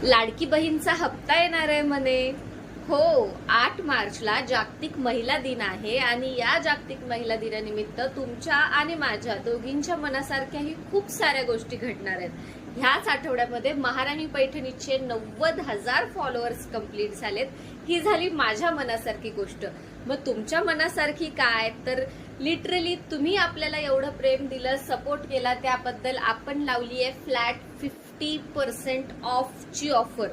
लाडकी बहीणचा हप्ता येणार आहे म्हणे. हो, 8 मार्चला जागतिक महिला दिन आहे आणि या जागतिक महिला दिनानिमित्त तुमच्या आणि माझ्या दोघींच्या मनासारख्याही खूप साऱ्या गोष्टी घडणार आहेत. ह्याच आठवड्यामध्ये महाराणी पैठणीचे 90,000 फॉलोअर्स कंप्लीट झालेत. ही झाली माझ्या मनासारखी गोष्ट. मग तुमच्या मनासारखी काय? तर लिटरली तुम्ही आपल्याला एवढं प्रेम दिलं, सपोर्ट केला, त्याबद्दल आपण लावली आहे फ्लॅट 50% ऑफची ऑफर.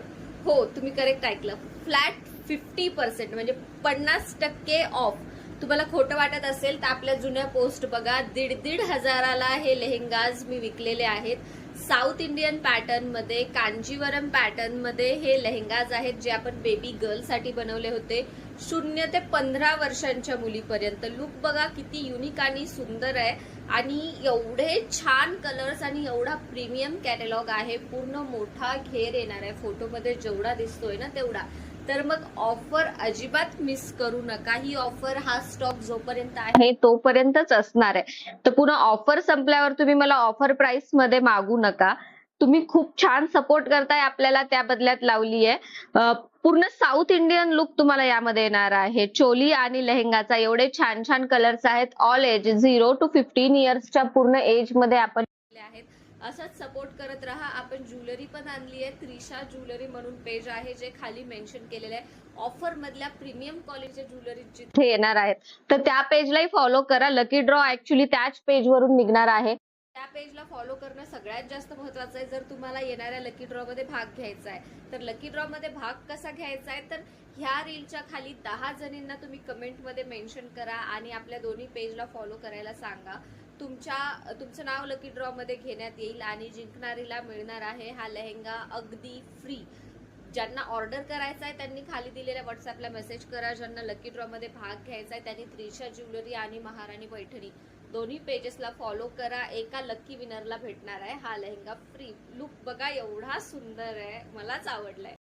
हो, तुम्ही करेक्ट ऐकलं, फ्लॅट 50% म्हणजे 50% ऑफ. तुम्हाला खोटं वाटत असेल तर आपल्या जुन्या पोस्ट बघा. 1,500 हजाराला हे लेहेंगाज मी विकलेले आहेत. साऊथ इंडियन पॅटर्न मध्ये, कांजीवरम पॅटर्न मध्ये हे लेहेंगाज आहेत जे आपण बेबी गर्ल साठी बनवले होते. 0 ते 15 वर्षांच्या मुलीपर्यंत. लुक बघा किती युनिक आणि सुंदर आहे आणि एवढे छान कलर्स आणि एवढा प्रीमियम कॅटलॉग आहे. पूर्ण मोठा घेर येणार आहे फोटोमध्ये जेवढा दिसतोय ना तेवढा. तर मग ऑफर अजिबात मिस करू नका. ही ऑफर, हा स्टॉक जोपर्यंत आहे तोपर्यंतच असणार आहे. तर पुन्हा ऑफर संपल्यावर तुम्ही मला ऑफर प्राइस मध्ये मागू नका. तुम्ही खूप छान सपोर्ट करताय आपल्याला, त्या बदल्यात लावली आहे. पूर्ण साऊथ इंडियन लुक तुम्हाला यामध्ये येणार आहे. चोली आणि लेहेंगाचा एवढे छान छान कलर्स आहेत. ऑल एज 0 to 15 इयर्सच्या पूर्ण एज मध्ये आपण आहेत. असंच सपोर्ट करत राहा. आपण ज्वेलरी पण आणली आहे. त्रिशा ज्वेलरी म्हणून पेज आहे जे खाली मेन्शन केलेलं आहे. ऑफर मधल्या प्रीमियम क्वालिटीच्या ज्वेलरी जिथे येणार आहेत तर त्या पेजलाही फॉलो करा. लकी ड्रॉ ऍक्च्युली त्याच पेजवरून निघणार आहे. त्या पेजला फॉलो करणं सगळ्यात जास्त महत्वाचं आहे जर तुम्हाला येणाऱ्या लकी ड्रॉ मध्ये भाग घ्यायचा आहे. तर लकी ड्रॉ मध्ये भाग कसा घ्यायचा आहे तर ह्या रीलच्या खाली 10 जणींना तुम्ही कमेंट मध्ये मेन्शन करा आणि आपल्या दोन्ही पेजला फॉलो करायला सांगा. तुमचं नाव लकी ड्रॉ मध्ये घेण्यात येईल आणि जिंकणारीला मिळणार आहे हा लेहेंगा अगदी फ्री. ज्यांना ऑर्डर करायचा आहे त्यांनी खाली दिलेल्या व्हॉट्सअपला मेसेज करा. ज्यांना लकी ड्रॉ मध्ये भाग घ्यायचा आहे त्यांनी त्रिशा ज्वेलरी आणि महाराणी पैठणी दोन्ही पेजेसला फॉलो करा. एका लकी विनरला भेटणार आहे हा लेहेंगा फ्री. लुक बघा एवढा सुंदर आहे, मलाच आवडलाय.